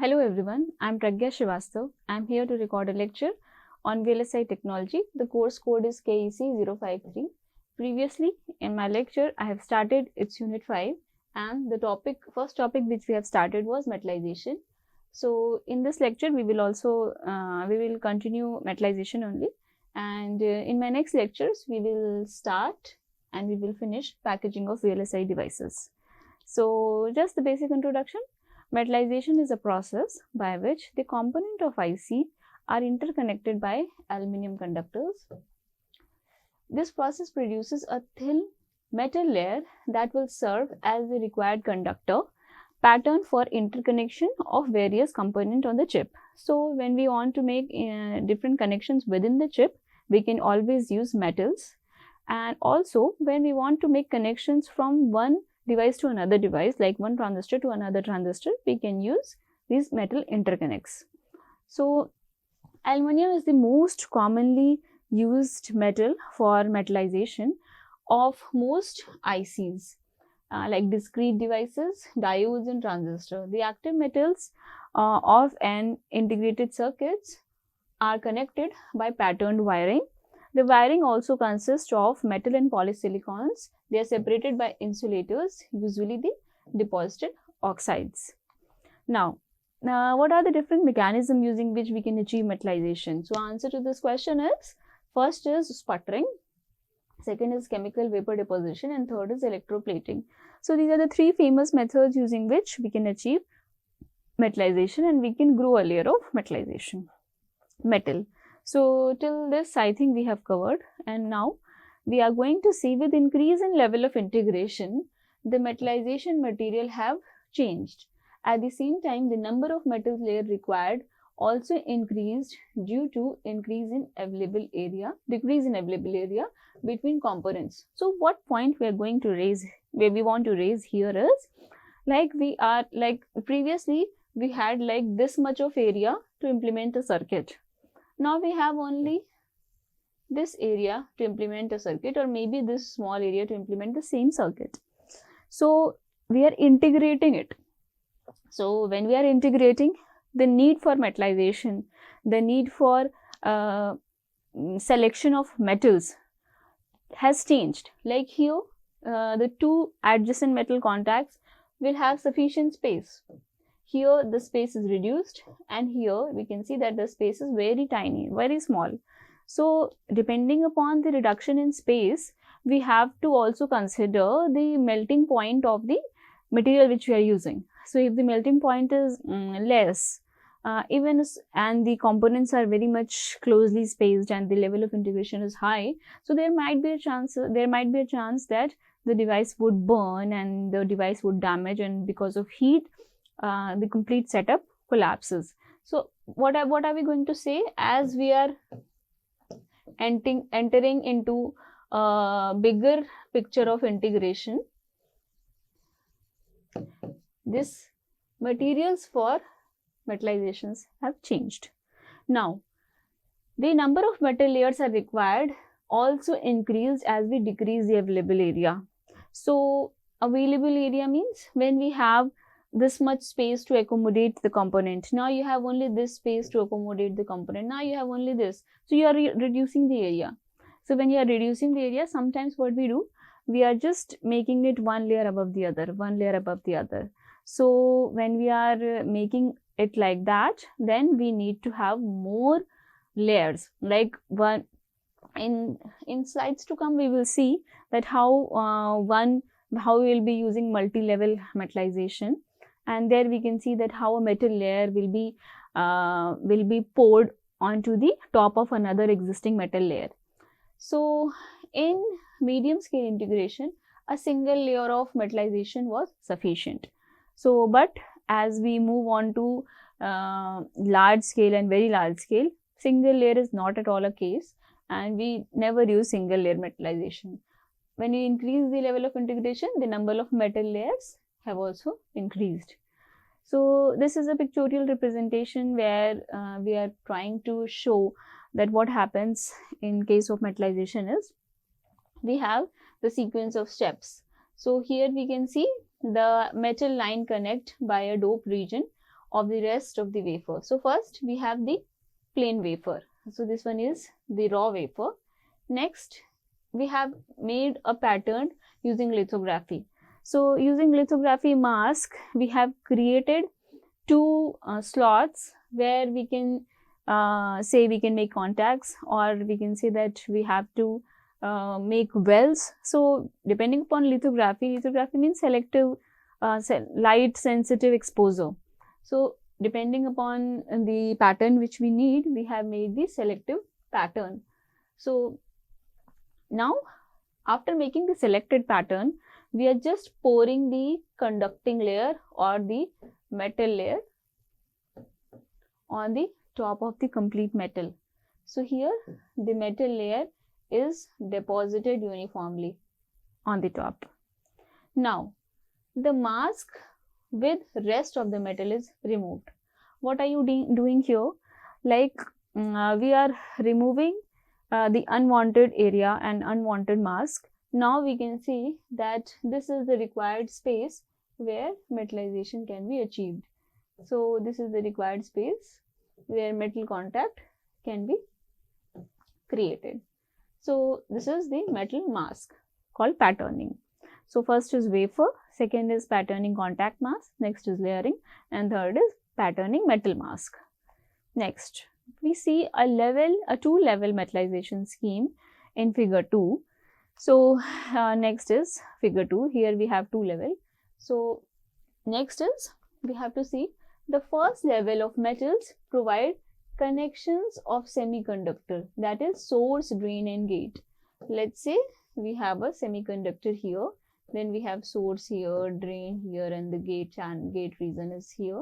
Hello everyone, I'm Pragya Srivastav. I'm here to record a lecture on VLSI technology. The course code is KEC053. Previously, in my lecture, I have started its unit 5 and the first topic which we have started was metallization. So in this lecture, we will continue metallization only, and in my next lectures, we will start and we will finish packaging of VLSI devices. So just the basic introduction. Metallization is a process by which the component of IC are interconnected by aluminum conductors. This process produces a thin metal layer that will serve as the required conductor pattern for interconnection of various components on the chip. So when we want to make different connections within the chip, we can always use metals. And also when we want to make connections from one device to another device, like one transistor to another transistor, we can use these metal interconnects. So aluminum is the most commonly used metal for metallization of most ICs, like discrete devices, diodes and transistors. The active metals of an integrated circuits are connected by patterned wiring. The wiring also consists of metal and polysilicon's. They are separated by insulators, usually the deposited oxides. Now, what are the different mechanisms using which we can achieve metallization? So, answer to this question is, first is sputtering, second is chemical vapor deposition, and third is electroplating. So, these are the three famous methods using which we can achieve metallization, and we can grow a layer of metallization metal. So till this I think we have covered, and now we are going to see with increase in level of integration, the metallization material have changed. At the same time, the number of metal layer required also increased due to decrease in available area between components. So what point we are going to raise, where we want to raise here is, like previously we had like this much of area to implement a circuit. Now we have only this area to implement a circuit, or maybe this small area to implement the same circuit. So we are integrating it. So when we are integrating, the need for metallization, the need for selection of metals has changed. Like here, the two adjacent metal contacts will have sufficient space. Here the space is reduced, and here we can see that the space is very tiny, very small. So depending upon the reduction in space, we have to also consider the melting point of the material which we are using. So if the melting point is less, and the components are very much closely spaced and the level of integration is high, so there might be a chance that the device would burn and the device would damage, and because of heat, the complete setup collapses. So what are we going to say? As we are entering into a bigger picture of integration, this materials for metallizations have changed. Now the number of metal layers are required also increased as we decrease the available area. So available area means when we have this much space to accommodate the component. Now you have only this space to accommodate the component. Now you have only this. So you are reducing the area. So when you are reducing the area, sometimes what we do, we are just making it one layer above the other, one layer above the other. So when we are making it like that, then we need to have more layers. Like one in slides to come, we will see that how we will be using multi-level metallization. And there we can see that how a metal layer will be poured onto the top of another existing metal layer. So in medium scale integration, a single layer of metallization was sufficient. So but as we move on to large scale and very large scale, single layer is not at all a case, and we never use single layer metallization. When you increase the level of integration, the number of metal layers have also increased. So this is a pictorial representation where we are trying to show that what happens in case of metallization is, we have the sequence of steps. So here we can see the metal line connect by a dope region of the rest of the wafer. So first we have the plain wafer. So this one is the raw wafer. Next, we have made a pattern using lithography. So using lithography mask, we have created two slots where we can say we can make contacts, or we can say that we have to make wells. So depending upon lithography means selective light sensitive exposure. So depending upon the pattern which we need, we have made the selective pattern. So now after making the selected pattern, we are just pouring the conducting layer or the metal layer on the top of the complete metal. So here the metal layer is deposited uniformly on the top. Now the mask with rest of the metal is removed. What are you doing here? Like we are removing the unwanted area and unwanted mask. Now we can see that this is the required space where metallization can be achieved. So this is the required space where metal contact can be created. So this is the metal mask called patterning. So first is wafer, second is patterning contact mask, next is layering, and third is patterning metal mask. Next, we see a two-level metallization scheme in figure 2. So next is figure 2. Here we have two level. So next is we have to see the first level of metals provide connections of semiconductor, that is source, drain and gate. Let's say we have a semiconductor here, then we have source here, drain here, and the gate region is here.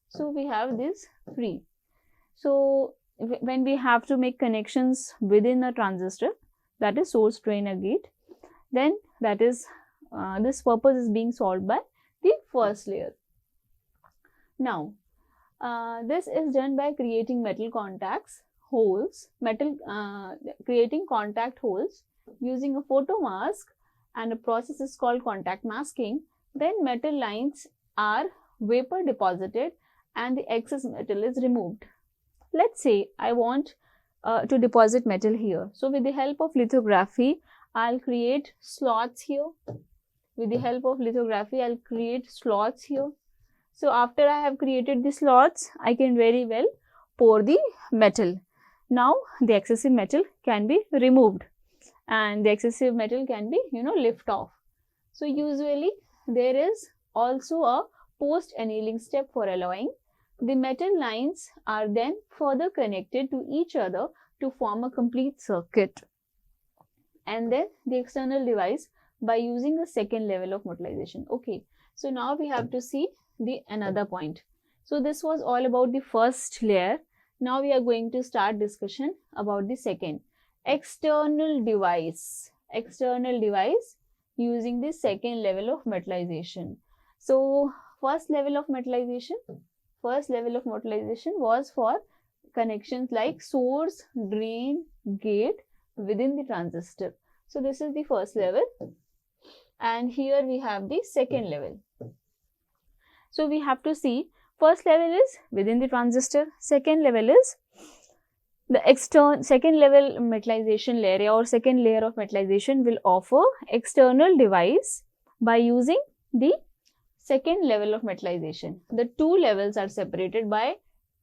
So we have this three. So when we have to make connections within a transistor, that is source, drain and gate, then that is this purpose is being solved by the first layer. Now this is done by creating metal contacts holes, creating contact holes using a photomask, and a process is called contact masking. Then metal lines are vapor deposited and the excess metal is removed. Let's say I want to deposit metal here. So with the help of lithography, I'll create slots here. With the help of lithography, I'll create slots here. So after I have created the slots, I can very well pour the metal. Now the excessive metal can be removed and the excessive metal can be lift off. So usually there is also a post annealing step for alloying. The metal lines are then further connected to each other to form a complete circuit, and then the external device by using a second level of metallization. Okay, so now we have to see the another point. So this was all about the first layer. Now we are going to start discussion about the second, external device using the second level of metallization. So first level of metallization was for connections like source, drain, gate within the transistor. So this is the first level, and here we have the second level. So we have to see, first level is within the transistor, second level is the second level metallization layer or second layer of metallization will offer external device by using the second level of metallization. The two levels are separated by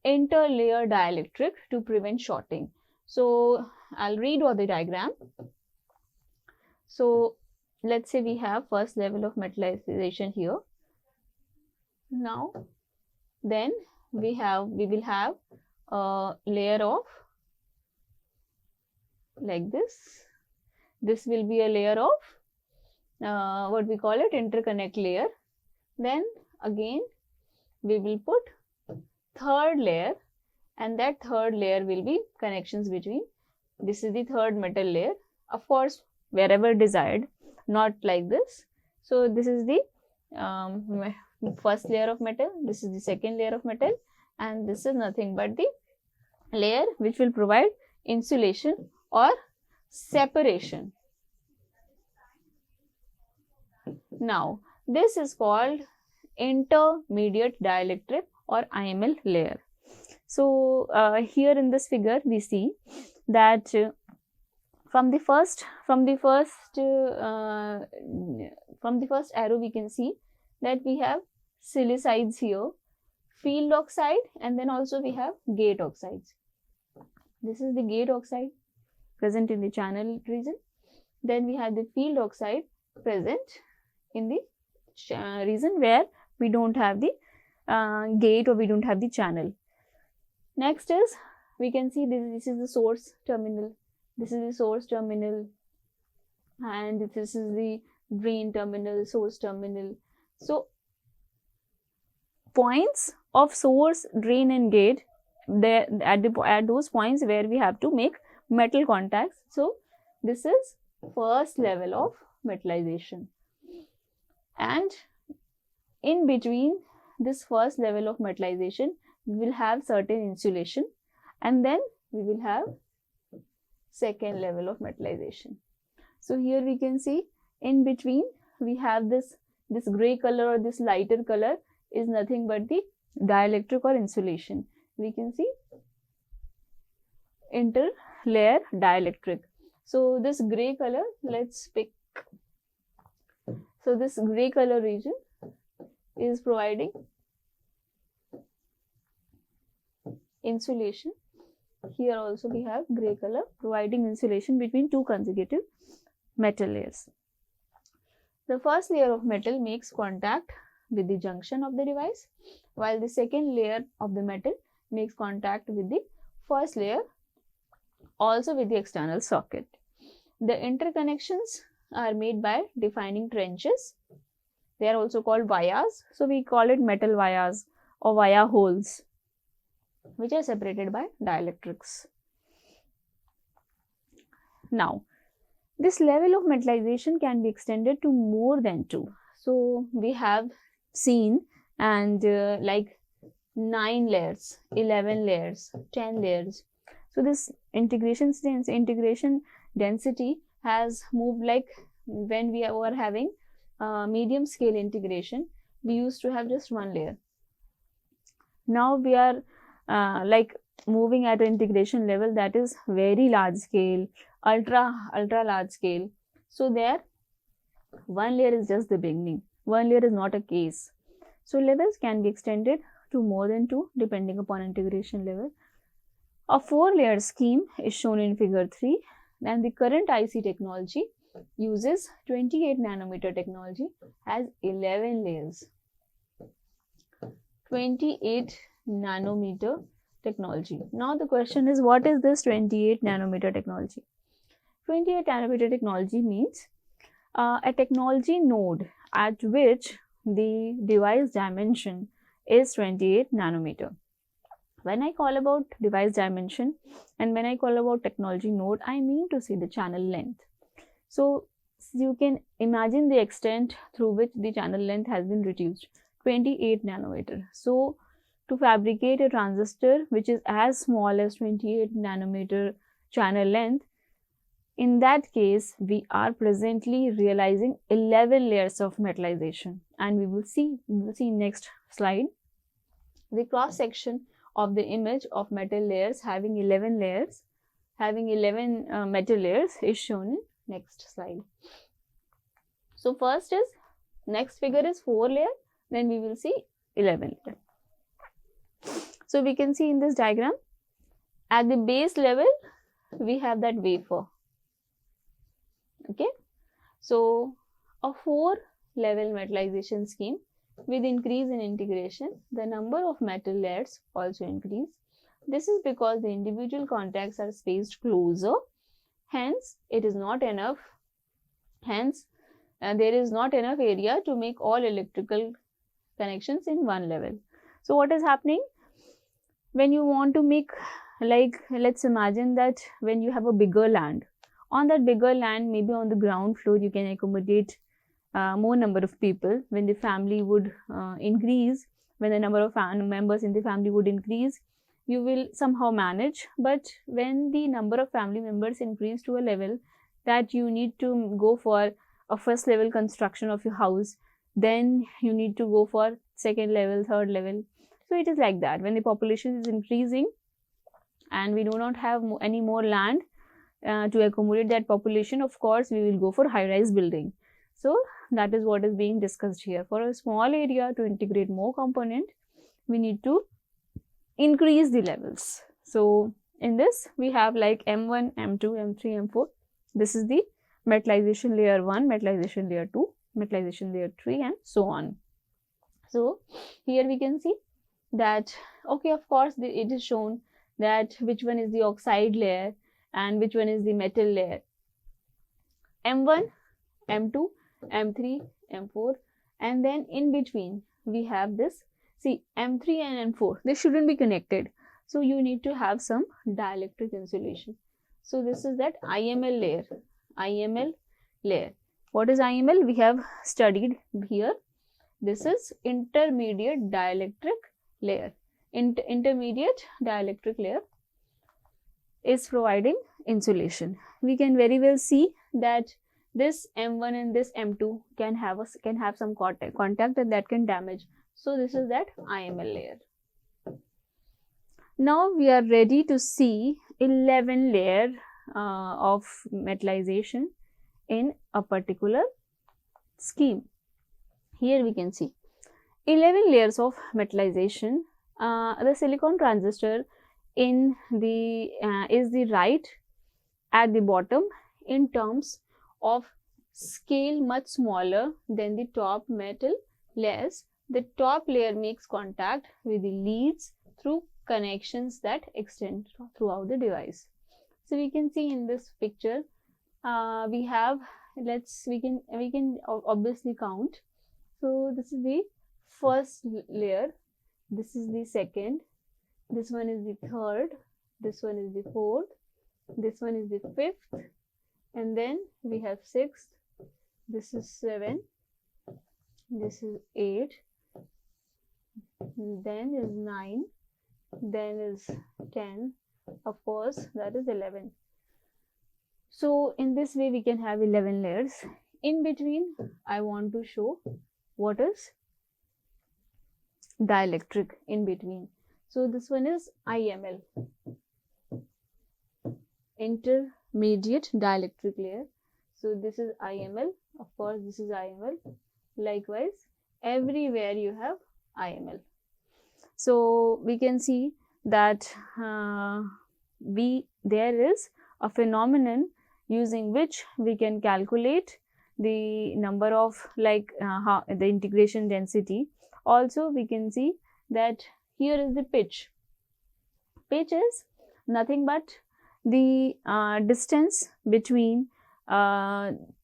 interlayer dielectric to prevent shorting. So I'll read all the diagram. So let's say we have first level of metallization here. Now then we will have a layer of like this. This will be a layer of what we call it, interconnect layer. Then again we will put third layer, and that third layer will be connections between, this is the third metal layer, of course wherever desired, not like this. So this is the first layer of metal, this is the second layer of metal, and this is nothing but the layer which will provide insulation or separation. Now this is called intermediate dielectric or IML layer. So here in this figure we see that from the first arrow we can see that we have silicides here, field oxide, and then also we have gate oxides. This is the gate oxide present in the channel region. Then we have the field oxide present in the region where we don't have the gate or we don't have the channel. Next is, we can see this is the source terminal. This is the source terminal, and this is the drain terminal, source terminal. So points of source, drain and gate, there at those points where we have to make metal contacts. So this is first level of metallization, and in between this first level of metallization we will have certain insulation, and then we will have second level of metallization. So here we can see in between we have this gray color or this lighter color is nothing but the dielectric or insulation. We can see interlayer dielectric. So this gray color, let's pick. So this gray color region is providing insulation. Here also we have gray color providing insulation between two consecutive metal layers. The first layer of metal makes contact with the junction of the device, while the second layer of the metal makes contact with the first layer, also with the external socket. The interconnections are made by defining trenches. They are also called vias. So we call it metal vias or via holes, which are separated by dielectrics. Now, this level of metallization can be extended to more than 2. So we have seen and like 9 layers, 11 layers, 10 layers. So this integration density has moved, like when we were having medium scale integration, we used to have just 1 layer. Now we are like moving at an integration level that is very large scale, ultra large scale. So there 1 layer is just the beginning. 1 layer is not a case. So levels can be extended to more than 2 depending upon integration level. A 4-layer scheme is shown in figure 3, and the current IC technology uses 28 nanometer technology as 11 layers. 28 nanometer technology. Now the question is, what is this 28 nanometer technology? 28 nanometer technology means a technology node at which the device dimension is 28 nanometer. When I call about device dimension and when I call about technology node, I mean to say the channel length. So you can imagine the extent through which the channel length has been reduced, 28 nanometer. So to fabricate a transistor which is as small as 28 nanometer channel length, in that case we are presently realizing 11 layers of metallization, and we will see next slide. The cross section of the image of metal layers having 11 layers, metal layers is shown in next slide. So first is, next figure is 4 layer, then we will see 11 layer. So we can see in this diagram, at the base level we have that wafer. Okay, so a 4-level metallization scheme. With increase in integration, the number of metal layers also increase. This is because the individual contacts are spaced closer. Hence, it is not enough. Hence, there is not enough area to make all electrical connections in one level. So, what is happening? When you want to make, like, let's imagine that when you have a bigger land, on that bigger land, maybe on the ground floor, you can accommodate more number of people. When the family would increase, when the number of members in the family would increase, you will somehow manage. But when the number of family members increase to a level that you need to go for a first level construction of your house, then you need to go for second level, third level. So it is like that. When the population is increasing and we do not have any more land to accommodate that population, of course we will go for high-rise building. So that is what is being discussed here. For a small area to integrate more component, we need to increase the levels. So in this we have like M1, M2, M3, M4. This is the metallization layer 1, metallization layer 2, metallization layer 3, and so on. So here we can see that, okay, of course it is shown that which one is the oxide layer and which one is the metal layer. M1, M2, M3, M4, and then in between we have this. See, M3 and M4, they shouldn't be connected. So you need to have some dielectric insulation. So this is that IML layer. IML layer. What is IML? We have studied here. This is intermediate dielectric layer. Intermediate dielectric layer is providing insulation. We can very well see that this M1 and this M2 can have some contact and that can damage. So this is that IML layer. Now we are ready to see 11 layer of metallization in a particular scheme. Here we can see 11 layers of metallization. The silicon transistor in the is the right at the bottom in terms of scale much smaller than the top metal layers. The top layer makes contact with the leads through connections that extend throughout the device. So we can see in this picture we have, we can obviously count. So this is the first layer, this is the second, this one is the third, this one is the fourth, this one is the fifth, and then we have sixth, this is 7, this is 8, then is 9, then is 10, of course that is 11. So in this way we can have 11 layers. In between I want to show what is dielectric in between. So this one is IML, intermediate dielectric layer. So this is IML, of course this is IML. Likewise everywhere you have IML. So we can see that there is a phenomenon using which we can calculate the number of the integration density. Also we can see that here is the pitch. Pitch is nothing but the distance between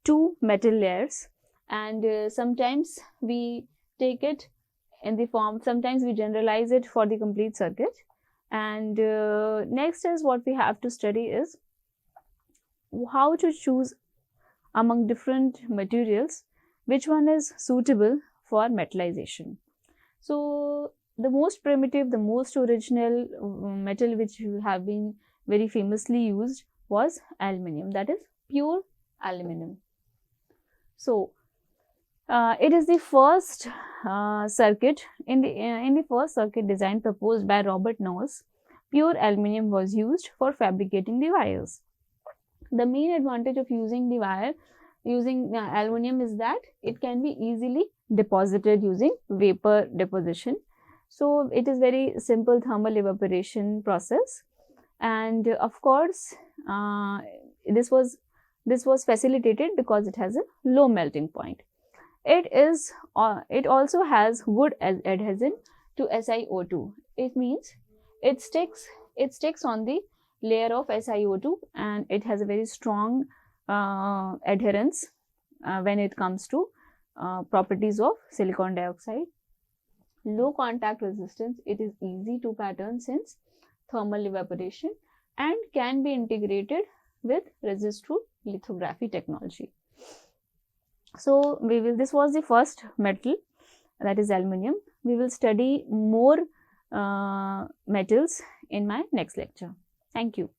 two metal layers, and sometimes we take it in the form, sometimes we generalize it for the complete circuit. And next is what we have to study is how to choose among different materials which one is suitable for metallization. So the most primitive, the most original metal which have been very famously used was aluminium, that is pure aluminium. So it is the first circuit in the first circuit design proposed by Robert Noyce. Pure aluminium was used for fabricating the wires. The main advantage of using the wire using aluminium is that it can be easily deposited using vapor deposition. So it is very simple thermal evaporation process, and of course this was facilitated because it has a low melting point. It also has good adhesion to SiO2. It means it sticks on the layer of SiO2, and it has a very strong adherence when it comes to properties of silicon dioxide. Low contact resistance, it is easy to pattern since thermal evaporation, and can be integrated with resist-proof lithography technology. So this was the first metal, that is aluminium. We will study more metals in my next lecture. Thank you.